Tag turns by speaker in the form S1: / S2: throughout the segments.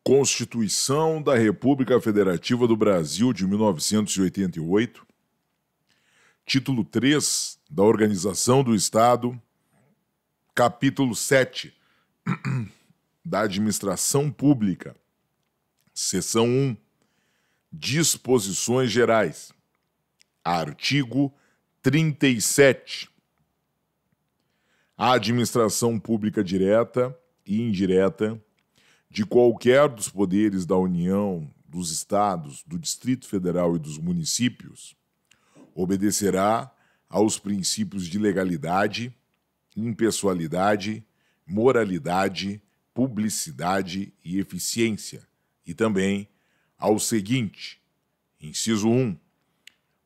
S1: Constituição da República Federativa do Brasil de 1988, título 3 da Organização do Estado, capítulo 7 da Administração Pública, seção 1, Disposições Gerais, artigo 37. A administração pública direta e indireta de qualquer dos poderes da União, dos Estados, do Distrito Federal e dos municípios, obedecerá aos princípios de legalidade, impessoalidade, moralidade, publicidade e eficiência, e também ao seguinte: inciso 1.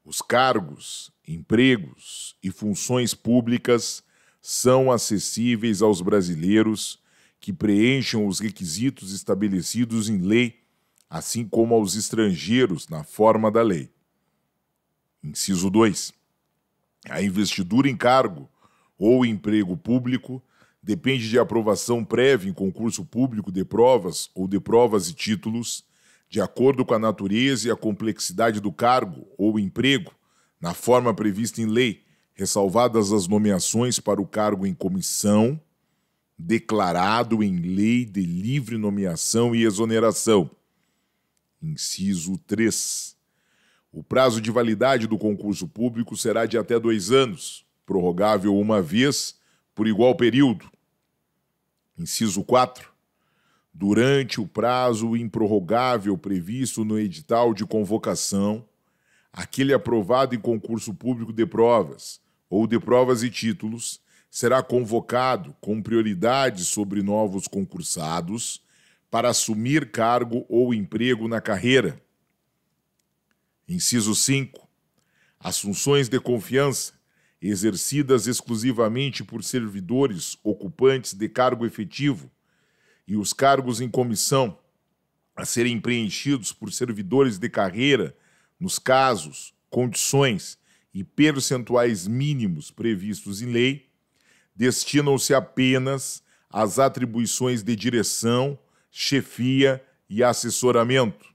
S1: Os cargos, empregos e funções públicas são acessíveis aos brasileiros que preencham os requisitos estabelecidos em lei, assim como aos estrangeiros na forma da lei. Inciso 2. A investidura em cargo ou emprego público depende de aprovação prévia em concurso público de provas ou de provas e títulos, de acordo com a natureza e a complexidade do cargo ou emprego, na forma prevista em lei, ressalvadas as nomeações para o cargo em comissão, declarado em lei de livre nomeação e exoneração. Inciso 3. O prazo de validade do concurso público será de até 2 anos, prorrogável uma vez por igual período. Inciso 4. Durante o prazo improrrogável previsto no edital de convocação, aquele aprovado em concurso público de provas ou de provas e títulos será convocado com prioridade sobre novos concursados para assumir cargo ou emprego na carreira. Inciso 5. As funções de confiança, exercidas exclusivamente por servidores ocupantes de cargo efetivo, e os cargos em comissão, a serem preenchidos por servidores de carreira, nos casos, condições e percentuais mínimos previstos em lei, destinam-se apenas às atribuições de direção, chefia e assessoramento.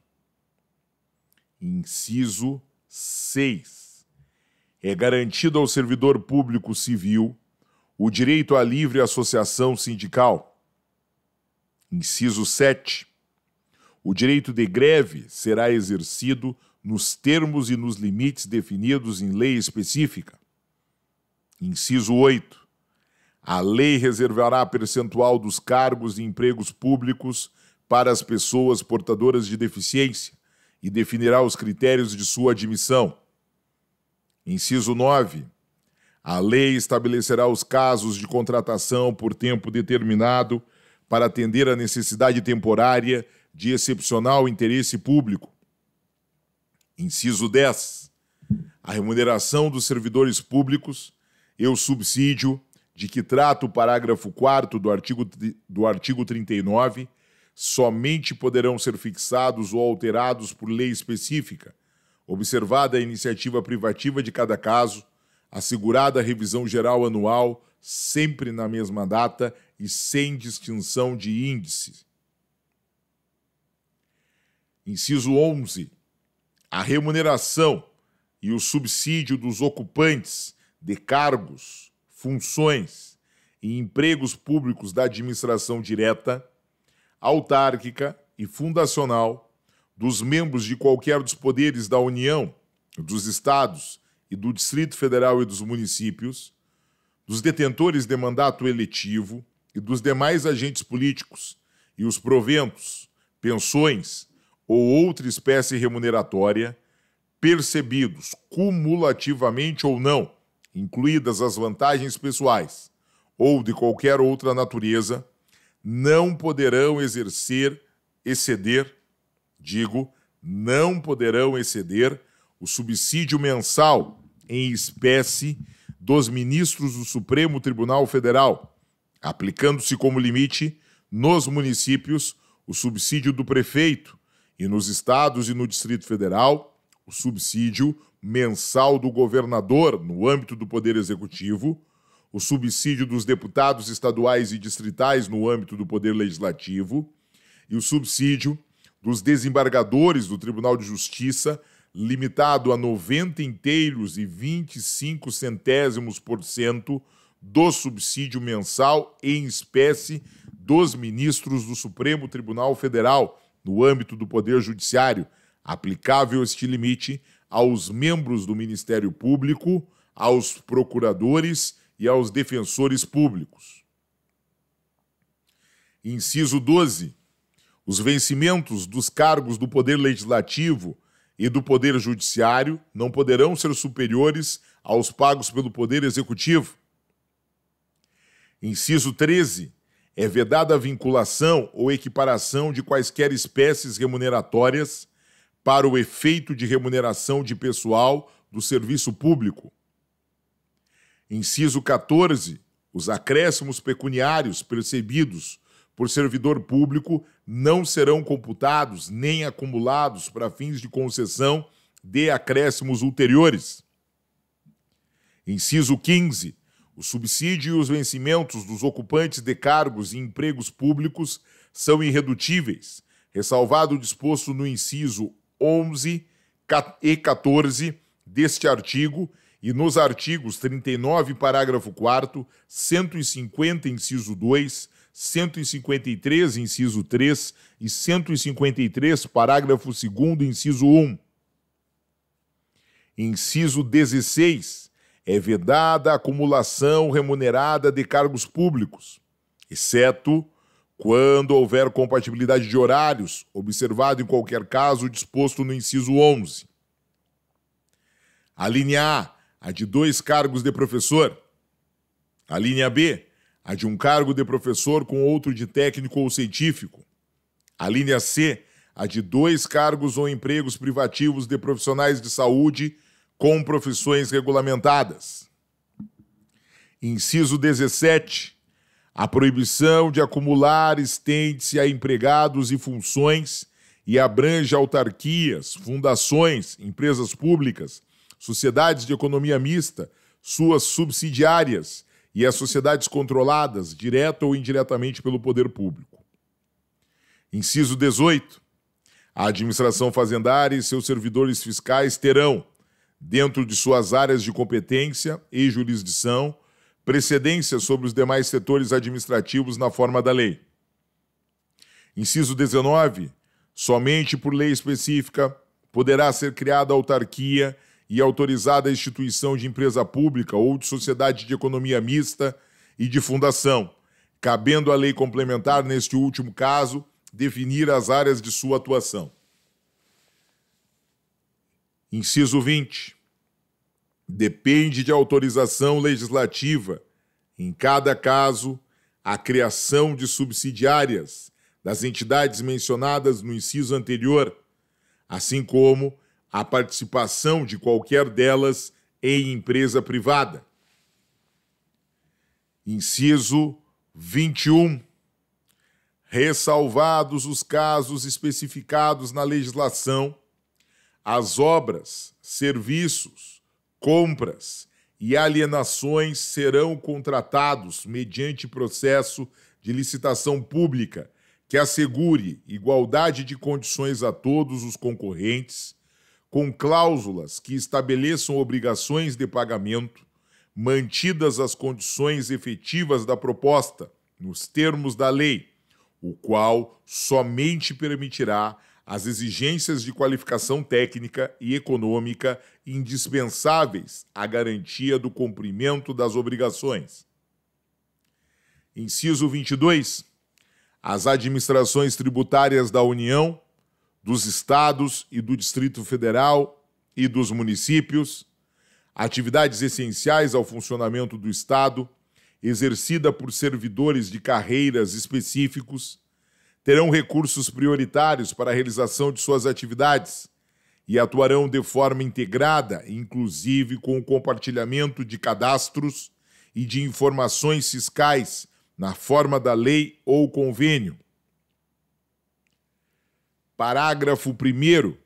S1: Inciso 6. É garantido ao servidor público civil o direito à livre associação sindical. Inciso 7. O direito de greve será exercido nos termos e nos limites definidos em lei específica. Inciso 8. A lei reservará percentual dos cargos e empregos públicos para as pessoas portadoras de deficiência e definirá os critérios de sua admissão. Inciso 9. A lei estabelecerá os casos de contratação por tempo determinado para atender à necessidade temporária de excepcional interesse público. Inciso 10. A remuneração dos servidores públicos e o subsídio de que trata o parágrafo 4º do artigo 39 somente poderão ser fixados ou alterados por lei específica, observada a iniciativa privativa de cada caso, assegurada a revisão geral anual, sempre na mesma data e sem distinção de índice. Inciso 11. A remuneração e o subsídio dos ocupantes de cargos, funções e empregos públicos da administração direta, autárquica e fundacional, dos membros de qualquer dos poderes da União, dos Estados e do Distrito Federal e dos municípios, dos detentores de mandato eletivo e dos demais agentes políticos, e os proventos, pensões ou outra espécie remuneratória, percebidos cumulativamente ou não, incluídas as vantagens pessoais ou de qualquer outra natureza, não poderão exceder o subsídio mensal em espécie dos ministros do Supremo Tribunal Federal, aplicando-se como limite nos municípios o subsídio do prefeito e nos estados e no Distrito Federal o subsídio mensal do governador no âmbito do Poder Executivo, o subsídio dos deputados estaduais e distritais no âmbito do Poder Legislativo e o subsídio dos desembargadores do Tribunal de Justiça, limitado a 90 inteiros e 25 centésimos por cento do subsídio mensal em espécie dos ministros do Supremo Tribunal Federal, no âmbito do Poder Judiciário, aplicável este limite aos membros do Ministério Público, aos procuradores e aos defensores públicos. Inciso 12. Os vencimentos dos cargos do Poder Legislativo e do Poder Judiciário não poderão ser superiores aos pagos pelo Poder Executivo. Inciso 13. É vedada a vinculação ou equiparação de quaisquer espécies remuneratórias para o efeito de remuneração de pessoal do serviço público. Inciso 14. Os acréscimos pecuniários percebidos por servidor público não serão computados nem acumulados para fins de concessão de acréscimos ulteriores. Inciso 15. O subsídio e os vencimentos dos ocupantes de cargos e empregos públicos são irredutíveis, ressalvado o disposto no inciso 11 e 14 deste artigo e nos artigos 39, parágrafo 4º, 150, inciso 2, 153, inciso 3 e 153, parágrafo 2º, inciso 1. Inciso 16. É vedada a acumulação remunerada de cargos públicos, exceto quando houver compatibilidade de horários, observado em qualquer caso o disposto no inciso 11. A linha A de 2 cargos de professor. A linha B, a de 1 cargo de professor com outro de técnico ou científico. A linha C, a de 2 cargos ou empregos privativos de profissionais de saúde com profissões regulamentadas. Inciso 17. A proibição de acumular estende-se a empregados e funções e abrange autarquias, fundações, empresas públicas, sociedades de economia mista, suas subsidiárias e as sociedades controladas, direta ou indiretamente pelo poder público. Inciso 18. A administração fazendária e seus servidores fiscais terão, dentro de suas áreas de competência e jurisdição, precedência sobre os demais setores administrativos na forma da lei. Inciso 19. Somente por lei específica poderá ser criada autarquia e autorizada a instituição de empresa pública ou de sociedade de economia mista e de fundação, cabendo à lei complementar, neste último caso, definir as áreas de sua atuação. Inciso 20. Depende de autorização legislativa, em cada caso, a criação de subsidiárias das entidades mencionadas no inciso anterior, assim como a participação de qualquer delas em empresa privada. Inciso 21. Ressalvados os casos especificados na legislação, as obras, serviços, compras e alienações serão contratados mediante processo de licitação pública que assegure igualdade de condições a todos os concorrentes, com cláusulas que estabeleçam obrigações de pagamento, mantidas as condições efetivas da proposta, nos termos da lei, o qual somente permitirá as exigências de qualificação técnica e econômica indispensáveis à garantia do cumprimento das obrigações. Inciso 22. As administrações tributárias da União, dos Estados e do Distrito Federal e dos municípios, atividades essenciais ao funcionamento do Estado, exercida por servidores de carreiras específicos, terão recursos prioritários para a realização de suas atividades e atuarão de forma integrada, inclusive com o compartilhamento de cadastros e de informações fiscais na forma da lei ou convênio. Parágrafo 1º.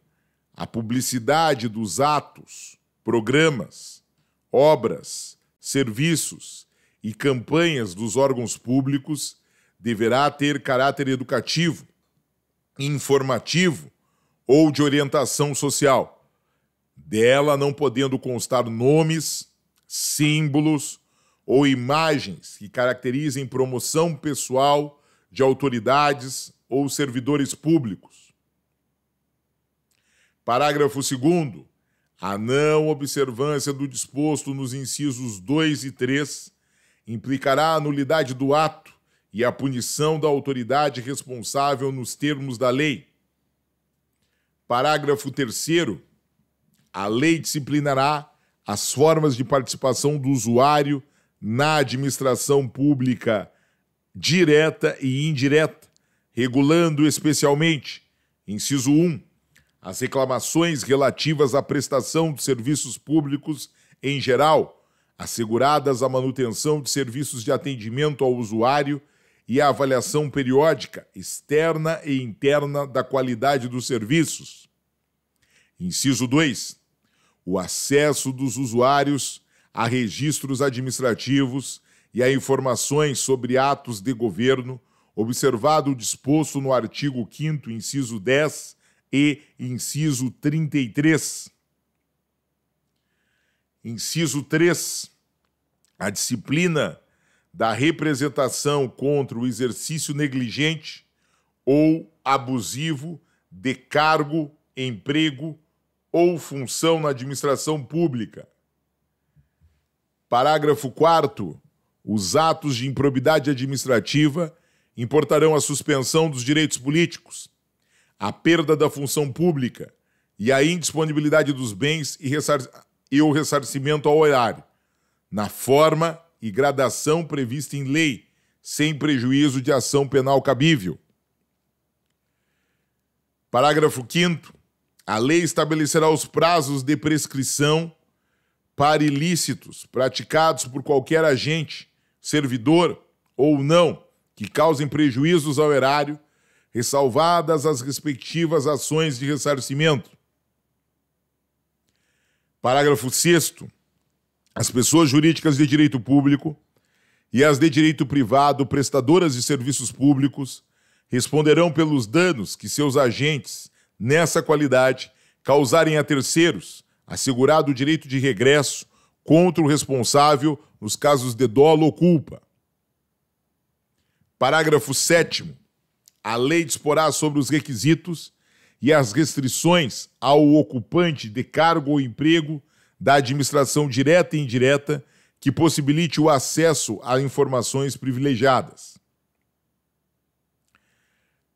S1: A publicidade dos atos, programas, obras, serviços e campanhas dos órgãos públicos deverá ter caráter educativo, informativo ou de orientação social, dela não podendo constar nomes, símbolos ou imagens que caracterizem promoção pessoal de autoridades ou servidores públicos. Parágrafo 2º. A não observância do disposto nos incisos 2 e 3 implicará a nulidade do ato e a punição da autoridade responsável nos termos da lei. Parágrafo 3º. A lei disciplinará as formas de participação do usuário na administração pública direta e indireta, regulando especialmente, inciso 1, as reclamações relativas à prestação de serviços públicos em geral, asseguradas a manutenção de serviços de atendimento ao usuário e a avaliação periódica, externa e interna da qualidade dos serviços. Inciso 2. O acesso dos usuários a registros administrativos e a informações sobre atos de governo, observado o disposto no artigo 5º, inciso 10 e inciso 33. Inciso 3. A disciplina da representação contra o exercício negligente ou abusivo de cargo, emprego ou função na administração pública. Parágrafo 4º. Os atos de improbidade administrativa importarão a suspensão dos direitos políticos, a perda da função pública e a indisponibilidade dos bens e o ressarcimento ao erário, na forma e gradação prevista em lei, sem prejuízo de ação penal cabível. Parágrafo 5º. A lei estabelecerá os prazos de prescrição para ilícitos praticados por qualquer agente, servidor ou não, que causem prejuízos ao erário, ressalvadas as respectivas ações de ressarcimento. Parágrafo 6º. As pessoas jurídicas de direito público e as de direito privado prestadoras de serviços públicos responderão pelos danos que seus agentes, nessa qualidade, causarem a terceiros, assegurado o direito de regresso contra o responsável nos casos de dolo ou culpa. Parágrafo 7º. A lei disporá sobre os requisitos e as restrições ao ocupante de cargo ou emprego da administração direta e indireta que possibilite o acesso a informações privilegiadas.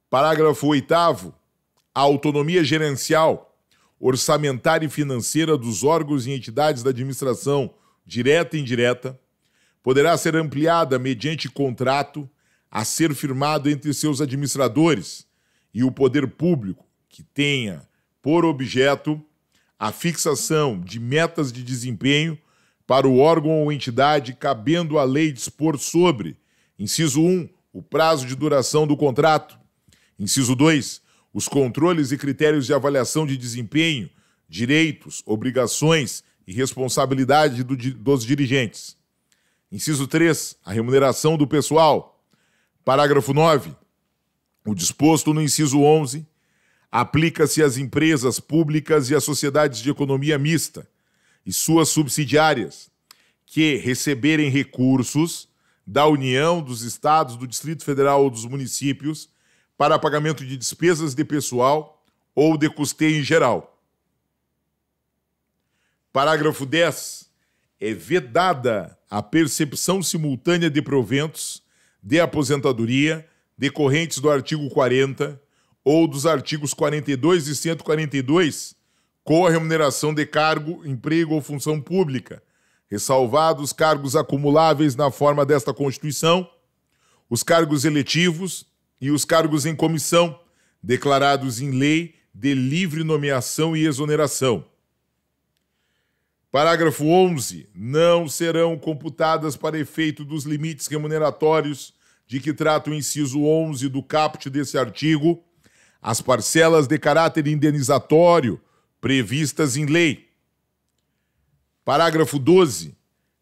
S1: Parágrafo 8º. A autonomia gerencial, orçamentária e financeira dos órgãos e entidades da administração direta e indireta poderá ser ampliada mediante contrato a ser firmado entre seus administradores e o poder público que tenha por objeto a fixação de metas de desempenho para o órgão ou entidade, cabendo à lei dispor sobre, inciso 1, o prazo de duração do contrato, inciso 2, os controles e critérios de avaliação de desempenho, direitos, obrigações e responsabilidade dos dirigentes. Inciso 3, a remuneração do pessoal. Parágrafo 9. O disposto no inciso 11 aplica-se às empresas públicas e às sociedades de economia mista e suas subsidiárias que receberem recursos da União, dos Estados, do Distrito Federal ou dos municípios para pagamento de despesas de pessoal ou de custeio em geral. Parágrafo 10. É vedada a percepção simultânea de proventos de aposentadoria decorrentes do artigo 40 ou dos artigos 42 e 142, com a remuneração de cargo, emprego ou função pública, ressalvados cargos acumuláveis na forma desta Constituição, os cargos eletivos e os cargos em comissão, declarados em lei de livre nomeação e exoneração. Parágrafo 11. Não serão computadas para efeito dos limites remuneratórios de que trata o inciso 11 do caput desse artigo as parcelas de caráter indenizatório previstas em lei. Parágrafo 12.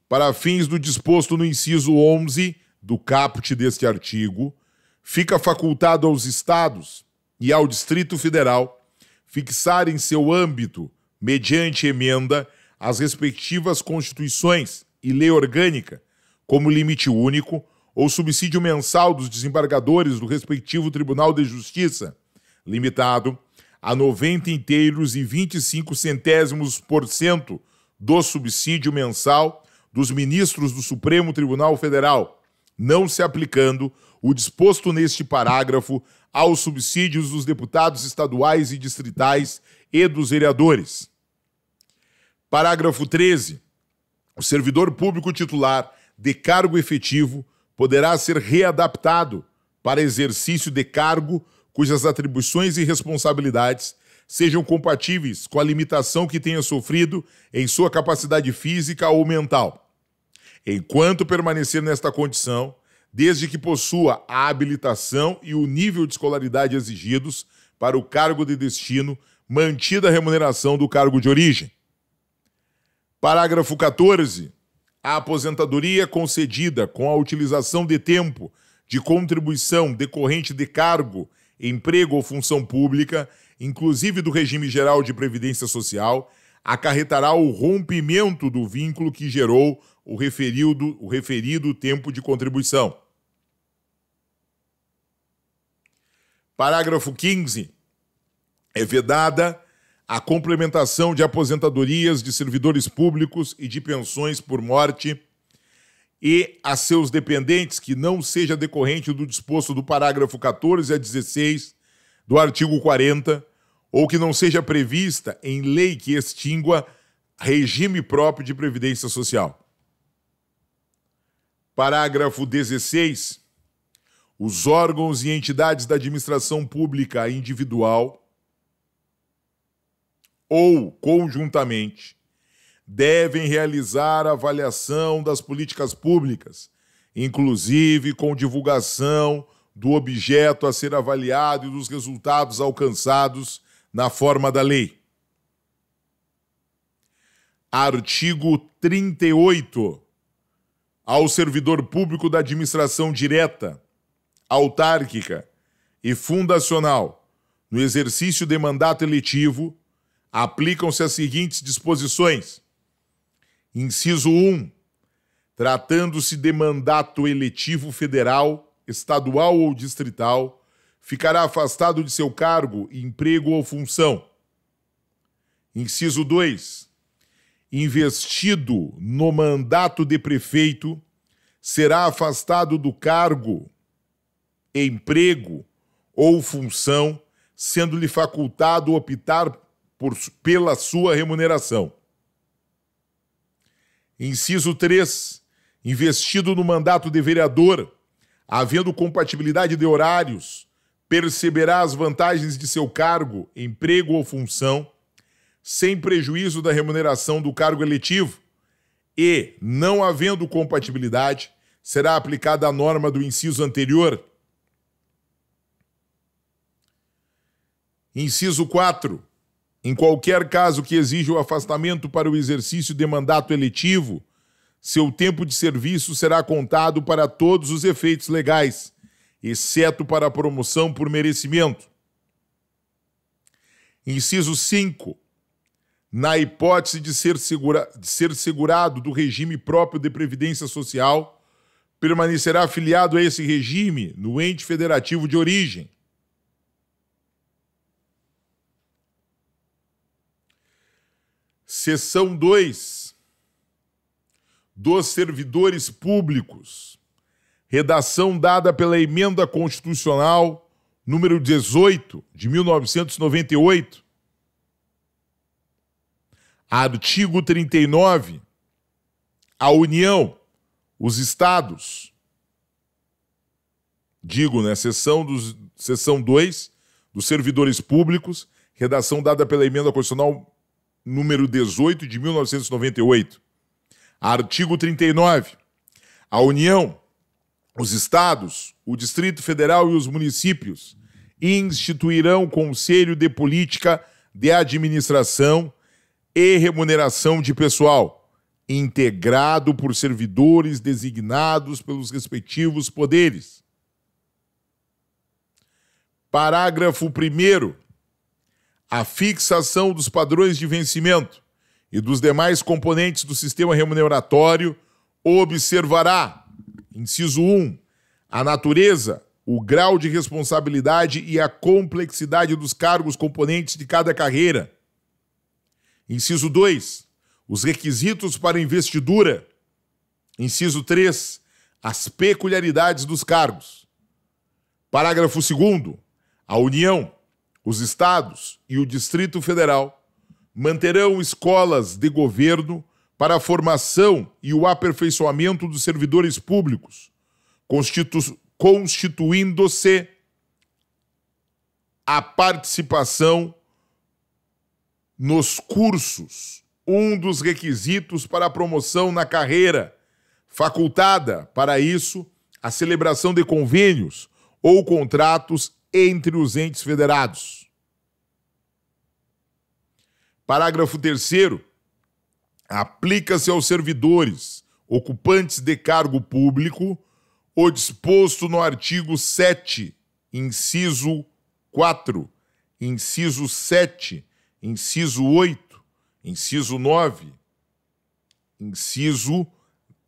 S1: Para fins do disposto no inciso 11 do caput deste artigo, fica facultado aos Estados, e ao Distrito Federal fixar em seu âmbito, mediante emenda, as respectivas constituições e lei orgânica, como limite único ou subsídio mensal dos desembargadores do respectivo Tribunal de Justiça, limitado a 90,25 do subsídio mensal dos ministros do Supremo Tribunal Federal, não se aplicando o disposto neste parágrafo aos subsídios dos deputados estaduais e distritais e dos vereadores. Parágrafo 13. O servidor público titular de cargo efetivo poderá ser readaptado para exercício de cargo cujas atribuições e responsabilidades sejam compatíveis com a limitação que tenha sofrido em sua capacidade física ou mental, enquanto permanecer nesta condição, desde que possua a habilitação e o nível de escolaridade exigidos para o cargo de destino, mantida a remuneração do cargo de origem. Parágrafo 14. A aposentadoria concedida com a utilização de tempo de contribuição decorrente de cargo, emprego ou função pública, inclusive do regime geral de previdência social, acarretará o rompimento do vínculo que gerou o referido tempo de contribuição. Parágrafo 15. É vedada a complementação de aposentadorias de servidores públicos e de pensões por morte e a seus dependentes que não seja decorrente do disposto do parágrafo 14 a 16 do artigo 40 ou que não seja prevista em lei que extingua regime próprio de previdência social. Parágrafo 16. Os órgãos e entidades da administração pública individual ou conjuntamente devem realizar avaliação das políticas públicas, inclusive com divulgação do objeto a ser avaliado e dos resultados alcançados na forma da lei. Artigo 38. Ao servidor público da administração direta, autárquica e fundacional, no exercício de mandato eletivo, aplicam-se as seguintes disposições. Inciso 1. Tratando-se de mandato eletivo federal, estadual ou distrital, ficará afastado de seu cargo, emprego ou função. Inciso 2. Investido no mandato de prefeito, será afastado do cargo, emprego ou função, sendo-lhe facultado optar pela sua remuneração. Inciso 3. Investido no mandato de vereador, havendo compatibilidade de horários, perceberá as vantagens de seu cargo, emprego ou função, sem prejuízo da remuneração do cargo eletivo e, não havendo compatibilidade, será aplicada a norma do inciso anterior. Inciso 4. Em qualquer caso que exija o afastamento para o exercício de mandato eletivo, seu tempo de serviço será contado para todos os efeitos legais, exceto para a promoção por merecimento. Inciso 5. Na hipótese de ser segurado do regime próprio de previdência social, permanecerá afiliado a esse regime no ente federativo de origem. Seção 2. Dos servidores públicos. Redação dada pela Emenda Constitucional número 18, de 1998. Artigo 39. A União, os Estados, seção 2, dos servidores públicos, redação dada pela Emenda Constitucional número 18, de 1998. Artigo 39. A União, os Estados, o Distrito Federal e os municípios instituirão Conselho de Política de Administração e Remuneração de Pessoal, integrado por servidores designados pelos respectivos poderes. Parágrafo 1º. A fixação dos padrões de vencimento e dos demais componentes do sistema remuneratório observará, inciso 1, a natureza, o grau de responsabilidade e a complexidade dos cargos componentes de cada carreira. Inciso 2, os requisitos para investidura. Inciso 3, as peculiaridades dos cargos. Parágrafo 2º. A União, os Estados e o Distrito Federal manterão escolas de governo para a formação e o aperfeiçoamento dos servidores públicos, constituindo-se a participação nos cursos um dos requisitos para a promoção na carreira, facultada, para isso, a celebração de convênios ou contratos entre os entes federados. Parágrafo 3º. Aplica-se aos servidores ocupantes de cargo público o disposto no artigo 7, inciso 4, inciso 7, inciso 8, inciso 9, inciso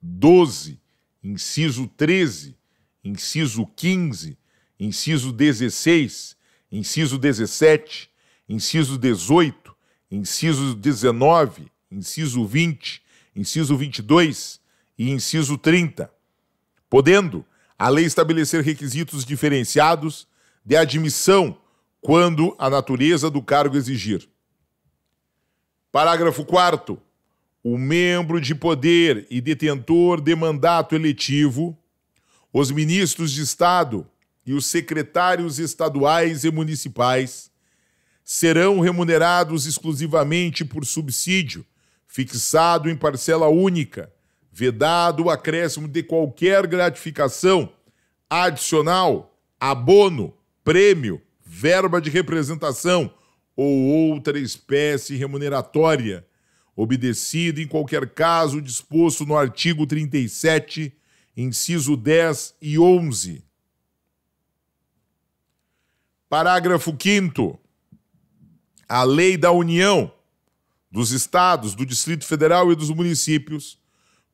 S1: 12, inciso 13, inciso 15, inciso 16, inciso 17, inciso 18, inciso 19, inciso 20, inciso 22 e inciso 30, podendo a lei estabelecer requisitos diferenciados de admissão quando a natureza do cargo exigir. Parágrafo 4º. O membro de poder e detentor de mandato eletivo, os ministros de Estado e os secretários estaduais e municipais serão remunerados exclusivamente por subsídio, fixado em parcela única, vedado o acréscimo de qualquer gratificação adicional, abono, prêmio, verba de representação ou outra espécie remuneratória, obedecido em qualquer caso disposto no artigo 37, inciso 10 e 11. Parágrafo 5º. A Lei da União, dos Estados, do Distrito Federal e dos municípios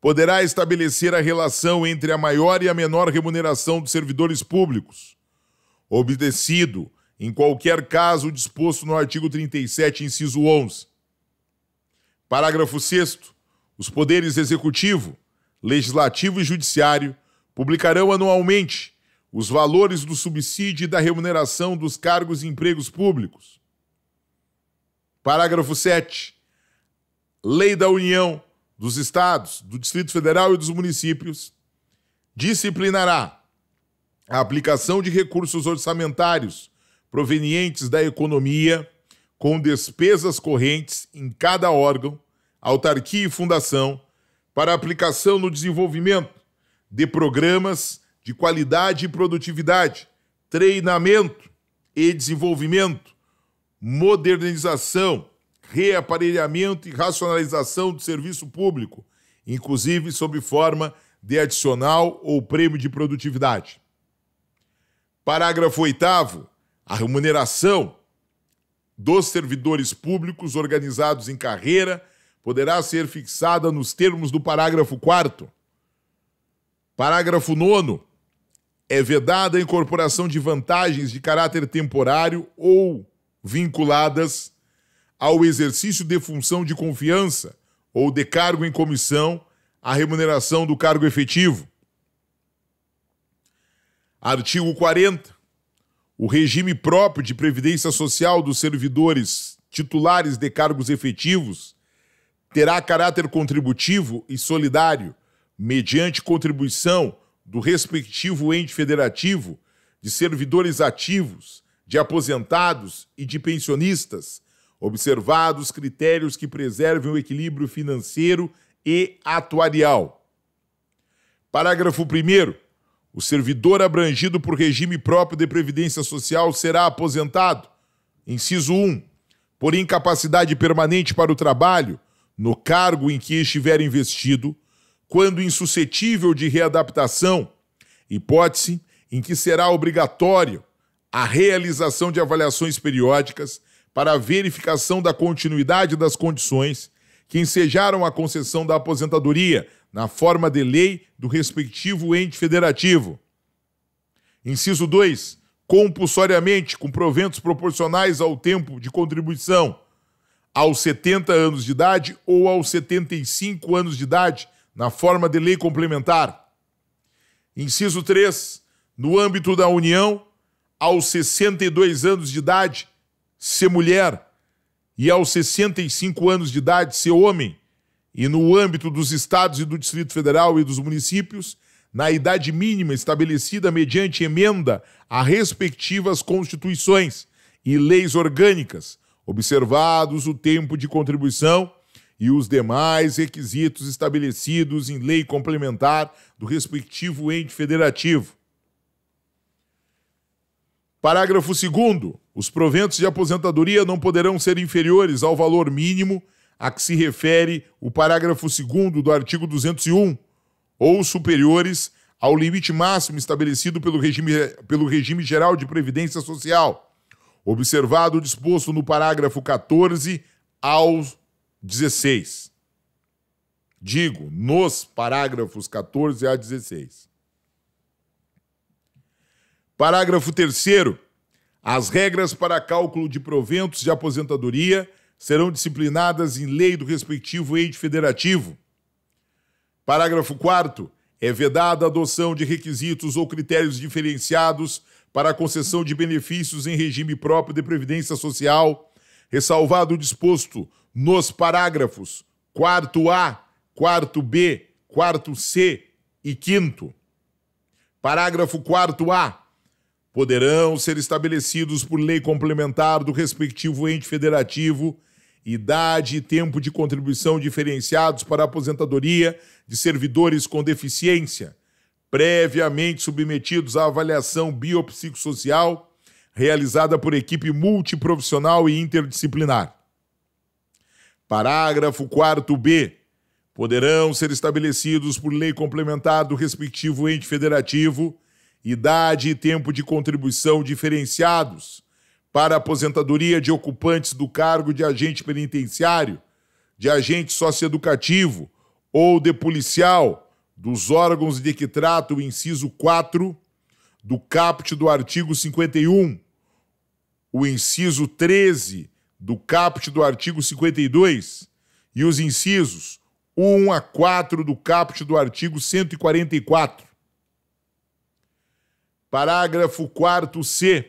S1: poderá estabelecer a relação entre a maior e a menor remuneração dos servidores públicos, obedecido em qualquer caso disposto no artigo 37, inciso 11. Parágrafo 6º. Os poderes executivo, legislativo e judiciário publicarão anualmente os valores do subsídio e da remuneração dos cargos e empregos públicos. Parágrafo 7º. Lei da União, dos Estados, do Distrito Federal e dos municípios disciplinará a aplicação de recursos orçamentários provenientes da economia com despesas correntes em cada órgão, autarquia e fundação para aplicação no desenvolvimento de programas de qualidade e produtividade, treinamento e desenvolvimento, modernização, reaparelhamento e racionalização do serviço público, inclusive sob forma de adicional ou prêmio de produtividade. Parágrafo 8º. A remuneração dos servidores públicos organizados em carreira poderá ser fixada nos termos do parágrafo 4º. Parágrafo 9º. É vedada a incorporação de vantagens de caráter temporário ou vinculadas ao exercício de função de confiança ou de cargo em comissão à remuneração do cargo efetivo. Artigo 40. O regime próprio de previdência social dos servidores titulares de cargos efetivos terá caráter contributivo e solidário, mediante contribuição do respectivo ente federativo, de servidores ativos, de aposentados e de pensionistas, observados critérios que preservem o equilíbrio financeiro e atuarial. Parágrafo 1º. O servidor abrangido por regime próprio de previdência social será aposentado, inciso 1, por incapacidade permanente para o trabalho, no cargo em que estiver investido, quando insuscetível de readaptação, hipótese em que será obrigatório a realização de avaliações periódicas para a verificação da continuidade das condições que ensejaram a concessão da aposentadoria na forma de lei do respectivo ente federativo. Inciso 2. Compulsoriamente, com proventos proporcionais ao tempo de contribuição, aos 70 anos de idade ou aos 75 anos de idade, na forma de lei complementar. Inciso 3. No âmbito da União, aos 62 anos de idade, se mulher, e aos 65 anos de idade, se homem, e no âmbito dos estados e do Distrito Federal e dos municípios, na idade mínima estabelecida mediante emenda a respectivas constituições e leis orgânicas, observados o tempo de contribuição e os demais requisitos estabelecidos em lei complementar do respectivo ente federativo. Parágrafo 2º. Os proventos de aposentadoria não poderão ser inferiores ao valor mínimo a que se refere o parágrafo 2º do artigo 201, ou superiores ao limite máximo estabelecido pelo regime geral de previdência social, observado o disposto no parágrafo 14 ao 16. Digo, nos parágrafos 14 a 16. Parágrafo 3º. As regras para cálculo de proventos de aposentadoria serão disciplinadas em lei do respectivo ente federativo. Parágrafo 4º. É vedada a adoção de requisitos ou critérios diferenciados para a concessão de benefícios em regime próprio de previdência social, ressalvado o disposto nos parágrafos 4A, 4B, 4C e 5º. Parágrafo 4A. Poderão ser estabelecidos por lei complementar do respectivo ente federativo idade e tempo de contribuição diferenciados para a aposentadoria de servidores com deficiência, previamente submetidos à avaliação biopsicossocial realizada por equipe multiprofissional e interdisciplinar. Parágrafo 4º. Poderão ser estabelecidos por lei complementar do respectivo ente federativo idade e tempo de contribuição diferenciados para a aposentadoria de ocupantes do cargo de agente penitenciário, de agente socioeducativo ou de policial dos órgãos de que trata o inciso 4 do caput do artigo 51, o inciso 13 do caput do artigo 52 e os incisos 1 a 4 do caput do artigo 144. Parágrafo 4º.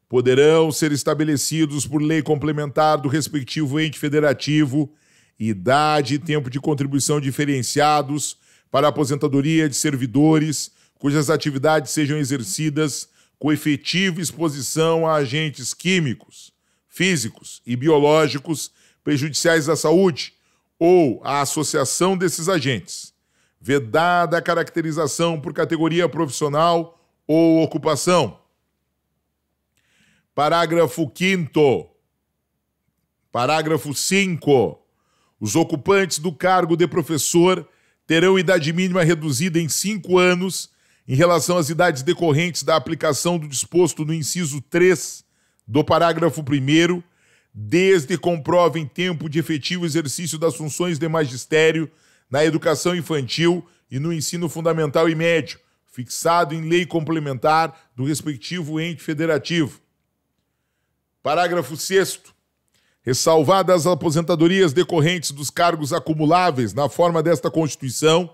S1: Poderão ser estabelecidos por lei complementar do respectivo ente federativo idade e tempo de contribuição diferenciados para a aposentadoria de servidores cujas atividades sejam exercidas com efetiva exposição a agentes químicos, físicos e biológicos prejudiciais à saúde ou à associação desses agentes, vedada a caracterização por categoria profissional ou ocupação. Parágrafo 5º. Parágrafo 5. Os ocupantes do cargo de professor terão idade mínima reduzida em 5 anos em relação às idades decorrentes da aplicação do disposto no inciso 3 do parágrafo 1º, desde que comprovem tempo de efetivo exercício das funções de magistério na educação infantil e no ensino fundamental e médio, fixado em lei complementar do respectivo ente federativo. Parágrafo 6º. Ressalvadas as aposentadorias decorrentes dos cargos acumuláveis na forma desta Constituição,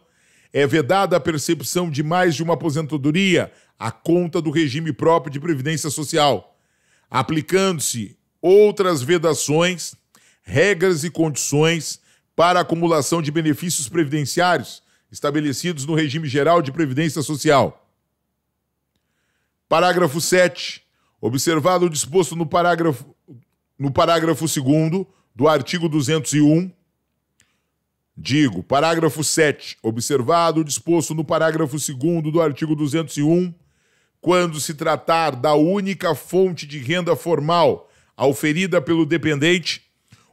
S1: é vedada a percepção de mais de uma aposentadoria à conta do regime próprio de previdência social, aplicando-se outras vedações, regras e condições para a acumulação de benefícios previdenciários estabelecidos no regime geral de previdência social. Parágrafo 7. Observado o disposto no parágrafo 2º do artigo 201, digo, parágrafo 7, observado o disposto no parágrafo 2º do artigo 201, quando se tratar da única fonte de renda formal auferida pelo dependente,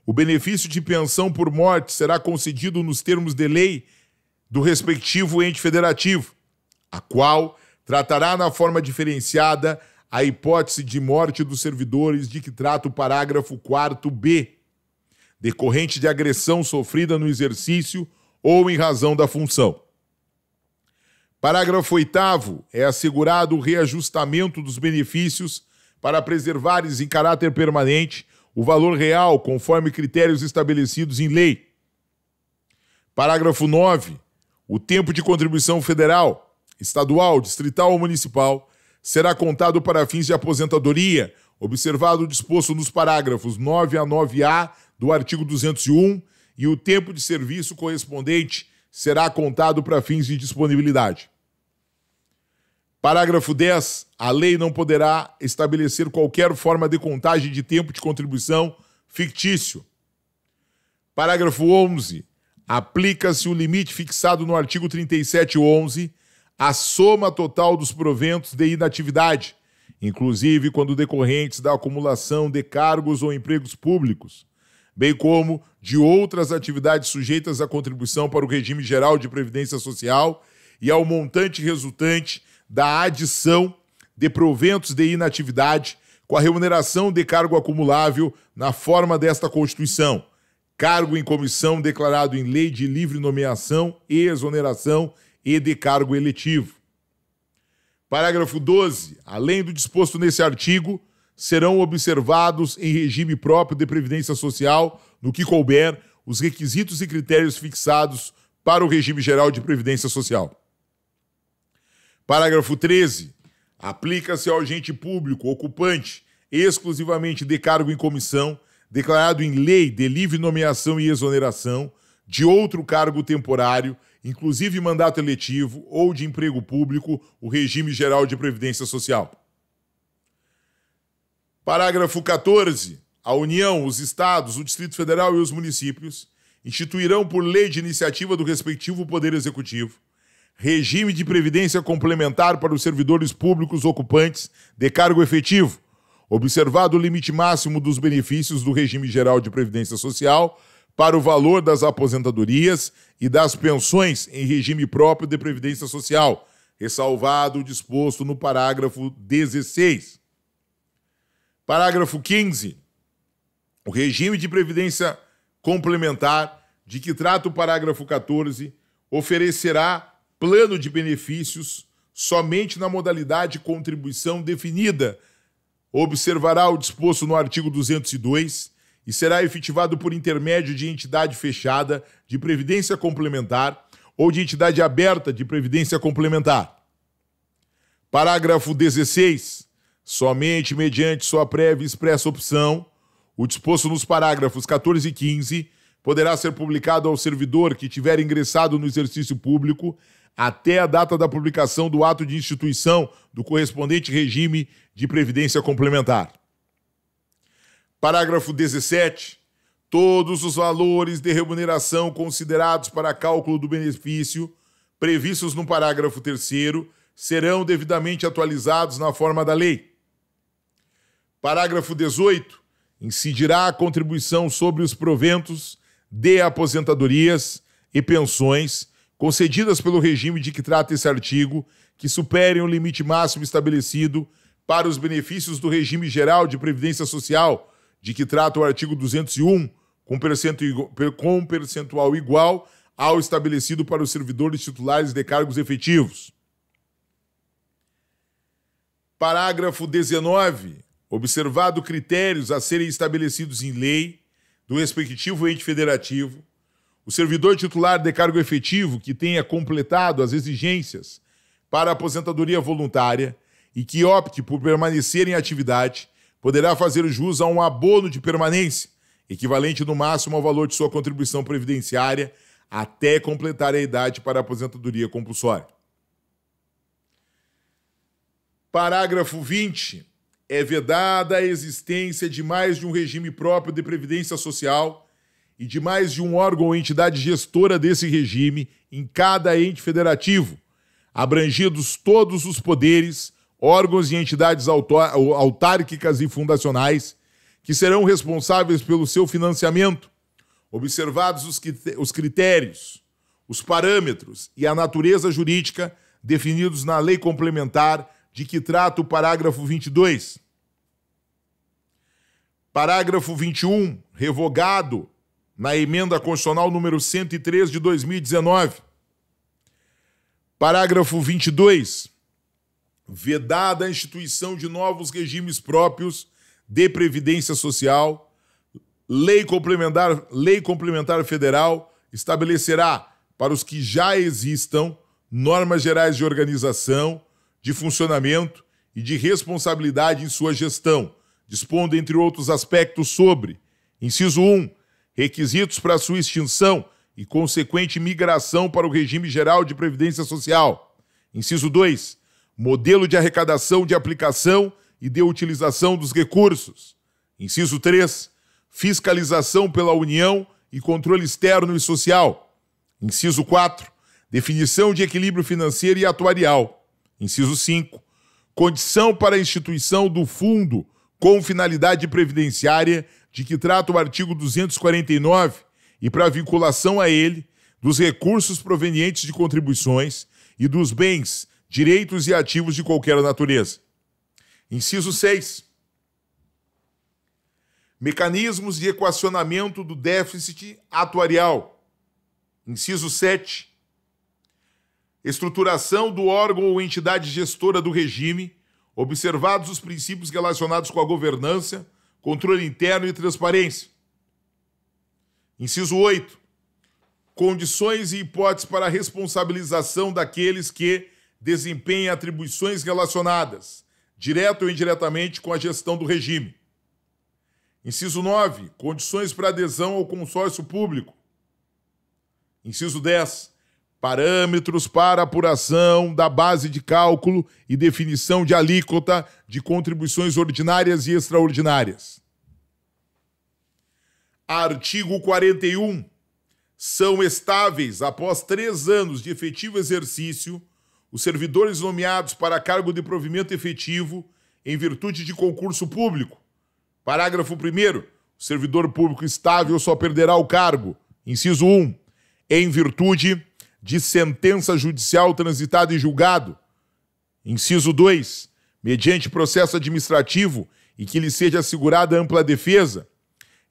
S1: o benefício de pensão por morte será concedido nos termos de lei do respectivo ente federativo, a qual tratará na forma diferenciada a hipótese de morte dos servidores de que trata o parágrafo 4º-B, decorrente de agressão sofrida no exercício ou em razão da função. Parágrafo 8º, é assegurado o reajustamento dos benefícios para preservares em caráter permanente o valor real conforme critérios estabelecidos em lei. Parágrafo 9, o tempo de contribuição federal, estadual, distrital ou municipal será contado para fins de aposentadoria, observado o disposto nos parágrafos 9 a 9A do artigo 201, e o tempo de serviço correspondente será contado para fins de disponibilidade. Parágrafo 10. A lei não poderá estabelecer qualquer forma de contagem de tempo de contribuição fictício. Parágrafo 11. Aplica-se o limite fixado no artigo 3711 à soma total dos proventos de inatividade, inclusive quando decorrentes da acumulação de cargos ou empregos públicos, bem como de outras atividades sujeitas à contribuição para o regime geral de previdência social e ao montante resultante da adição de proventos de inatividade com a remuneração de cargo acumulável na forma desta Constituição, cargo em comissão declarado em lei de livre nomeação e exoneração e de cargo eletivo. Parágrafo 12. Além do disposto nesse artigo, serão observados em regime próprio de previdência social, no que couber, os requisitos e critérios fixados para o regime geral de previdência social. Parágrafo 13. Aplica-se ao agente público ocupante exclusivamente de cargo em comissão, declarado em lei de livre nomeação e exoneração, de outro cargo temporário, inclusive mandato eletivo ou de emprego público, o regime geral de previdência social. Parágrafo 14. A União, os Estados, o Distrito Federal e os municípios instituirão por lei de iniciativa do respectivo Poder Executivo regime de previdência complementar para os servidores públicos ocupantes de cargo efetivo, observado o limite máximo dos benefícios do regime geral de previdência social para o valor das aposentadorias e das pensões em regime próprio de previdência social, ressalvado o disposto no parágrafo 16. Parágrafo 15. O regime de previdência complementar, de que trata o parágrafo 14, oferecerá plano de benefícios somente na modalidade contribuição definida, observará o disposto no artigo 202 e será efetivado por intermédio de entidade fechada de previdência complementar ou de entidade aberta de previdência complementar. Parágrafo 16. Somente mediante sua prévia e expressa opção, o disposto nos parágrafos 14 e 15 poderá ser publicado ao servidor que tiver ingressado no exercício público até a data da publicação do ato de instituição do correspondente regime de previdência complementar. Parágrafo 17. Todos os valores de remuneração considerados para cálculo do benefício, previstos no parágrafo 3º, serão devidamente atualizados na forma da lei. Parágrafo 18. Incidirá a contribuição sobre os proventos de aposentadorias e pensões concedidas pelo regime de que trata esse artigo, que superem o limite máximo estabelecido para os benefícios do regime geral de previdência social, de que trata o artigo 201, com percentual igual ao estabelecido para os servidores titulares de cargos efetivos. Parágrafo 19. Observado critérios a serem estabelecidos em lei do respectivo ente federativo, o servidor titular de cargo efetivo que tenha completado as exigências para a aposentadoria voluntária e que opte por permanecer em atividade, poderá fazer jus a um abono de permanência, equivalente no máximo ao valor de sua contribuição previdenciária, até completar a idade para a aposentadoria compulsória. Parágrafo 20. É vedada a existência de mais de um regime próprio de previdência social e de mais de um órgão ou entidade gestora desse regime em cada ente federativo, abrangidos todos os poderes, órgãos e entidades autárquicas e fundacionais que serão responsáveis pelo seu financiamento, observados os critérios, os parâmetros e a natureza jurídica definidos na Lei Complementar de que trata o parágrafo 22. Parágrafo 21, revogado na emenda constitucional número 103 de 2019. Parágrafo 22, vedada a instituição de novos regimes próprios de previdência social, Lei Complementar Federal estabelecerá, para os que já existam, normas gerais de organização, de funcionamento e de responsabilidade em sua gestão, dispondo, entre outros aspectos, sobre: inciso 1, requisitos para sua extinção e consequente migração para o regime geral de previdência social. Inciso 2, modelo de arrecadação, de aplicação e de utilização dos recursos. Inciso 3, fiscalização pela União e controle externo e social. Inciso 4, definição de equilíbrio financeiro e atuarial. Inciso 5, condição para a instituição do fundo com finalidade previdenciária de que trata o artigo 249 e para a vinculação a ele dos recursos provenientes de contribuições e dos bens, direitos e ativos de qualquer natureza. Inciso 6, mecanismos de equacionamento do déficit atuarial. Inciso 7, estruturação do órgão ou entidade gestora do regime, observados os princípios relacionados com a governança, controle interno e transparência. Inciso 8, condições e hipóteses para a responsabilização daqueles que desempenhem atribuições relacionadas, direta ou indiretamente, com a gestão do regime. Inciso 9, condições para adesão ao consórcio público. Inciso 10, parâmetros para apuração da base de cálculo e definição de alíquota de contribuições ordinárias e extraordinárias. Artigo 41. São estáveis, após 3 anos de efetivo exercício, os servidores nomeados para cargo de provimento efetivo em virtude de concurso público. Parágrafo 1º. O servidor público estável só perderá o cargo. Inciso 1. Em virtude de sentença judicial transitada em julgado. Inciso 2. Mediante processo administrativo e que lhe seja assegurada ampla defesa.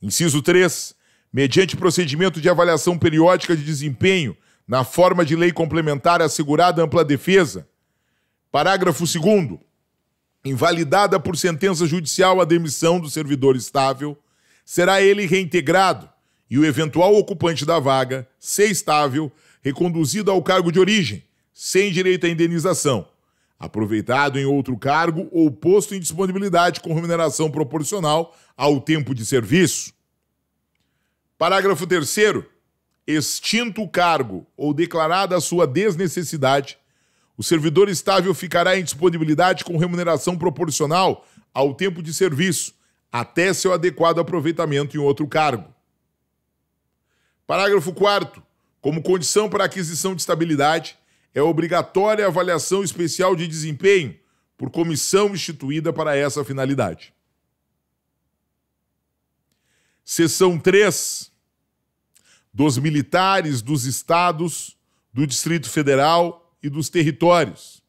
S1: Inciso 3. Mediante procedimento de avaliação periódica de desempenho, na forma de lei complementar assegurada ampla defesa. Parágrafo 2º. Invalidada por sentença judicial a demissão do servidor estável, será ele reintegrado e o eventual ocupante da vaga, se estável, reconduzido ao cargo de origem, sem direito à indenização, aproveitado em outro cargo ou posto em disponibilidade com remuneração proporcional ao tempo de serviço. Parágrafo 3º. Extinto o cargo ou declarada a sua desnecessidade, o servidor estável ficará em disponibilidade com remuneração proporcional ao tempo de serviço, até seu adequado aproveitamento em outro cargo. Parágrafo 4º. Como condição para a aquisição de estabilidade, é obrigatória a avaliação especial de desempenho por comissão instituída para essa finalidade. Seção 3. Dos militares dos estados, do Distrito Federal e dos territórios.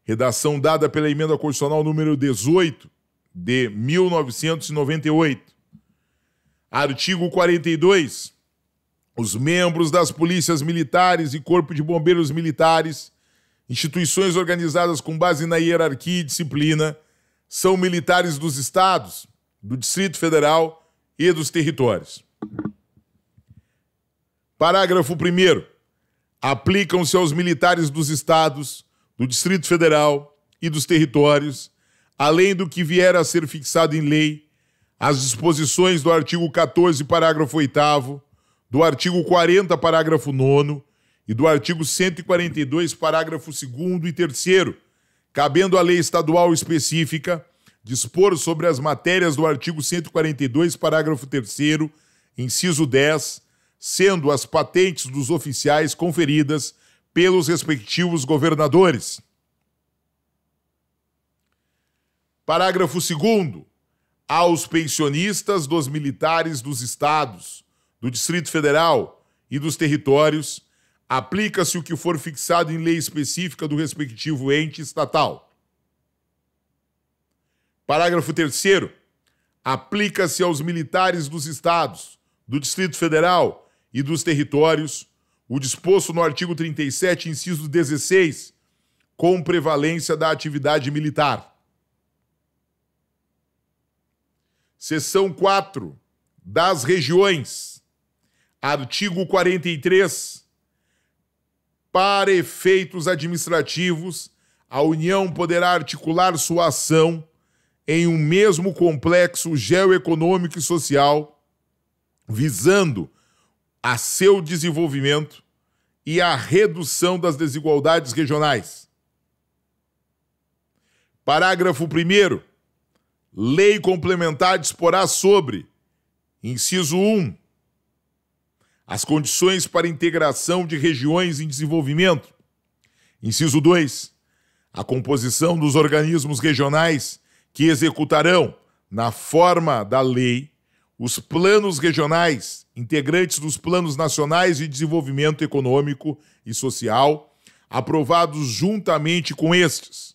S1: Redação dada pela Emenda Constitucional número 18 de 1998. Artigo 42. Os membros das polícias militares e Corpo de Bombeiros Militares, instituições organizadas com base na hierarquia e disciplina, são militares dos estados, do Distrito Federal e dos territórios. Parágrafo 1º. Aplicam-se aos militares dos estados, do Distrito Federal e dos territórios, além do que vier a ser fixado em lei, as disposições do artigo 14, parágrafo 8º, do artigo 40, parágrafo 9º e do artigo 142, parágrafo 2º e 3º, cabendo à lei estadual específica dispor sobre as matérias do artigo 142, parágrafo 3º, inciso 10, sendo as patentes dos oficiais conferidas pelos respectivos governadores. Parágrafo 2º. Aos pensionistas dos militares dos estados, do Distrito Federal e dos territórios, aplica-se o que for fixado em lei específica do respectivo ente estatal. Parágrafo 3º. Aplica-se aos militares dos estados, do Distrito Federal e dos territórios o disposto no artigo 37, inciso 16, com prevalência da atividade militar. Seção 4. Das regiões. Artigo 43. Para efeitos administrativos, a União poderá articular sua ação em um mesmo complexo geoeconômico e social, visando a seu desenvolvimento e a redução das desigualdades regionais. Parágrafo 1º. Lei complementar disporá sobre, inciso 1, as condições para integração de regiões em desenvolvimento. Inciso 2, a composição dos organismos regionais que executarão, na forma da lei, os planos regionais, integrantes dos planos nacionais de desenvolvimento econômico e social, aprovados juntamente com estes.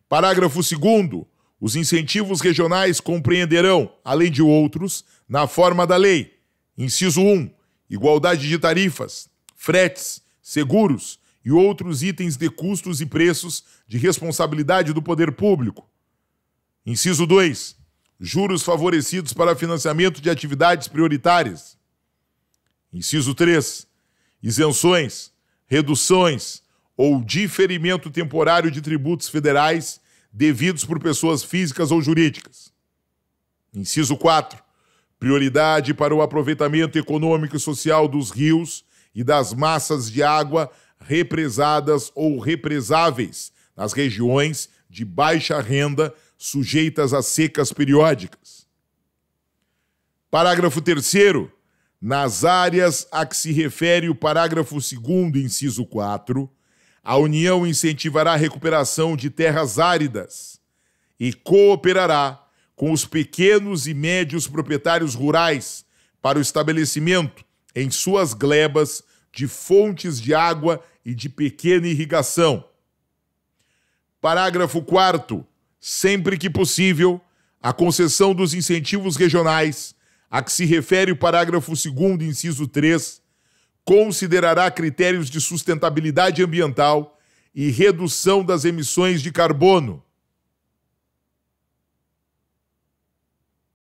S1: Parágrafo 2º. Os incentivos regionais compreenderão, além de outros, na forma da lei, inciso 1, igualdade de tarifas, fretes, seguros e outros itens de custos e preços de responsabilidade do poder público. Inciso 2, juros favorecidos para financiamento de atividades prioritárias. Inciso 3, isenções, reduções ou diferimento temporário de tributos federais devidos por pessoas físicas ou jurídicas. Inciso 4, prioridade para o aproveitamento econômico e social dos rios e das massas de água represadas ou represáveis nas regiões de baixa renda sujeitas a secas periódicas. Parágrafo 3º. Nas áreas a que se refere o parágrafo 2º, inciso 4, a União incentivará a recuperação de terras áridas e cooperará com os pequenos e médios proprietários rurais para o estabelecimento, em suas glebas, de fontes de água e de pequena irrigação. Parágrafo 4º. Sempre que possível, a concessão dos incentivos regionais, a que se refere o parágrafo 2º, inciso 3, considerará critérios de sustentabilidade ambiental e redução das emissões de carbono,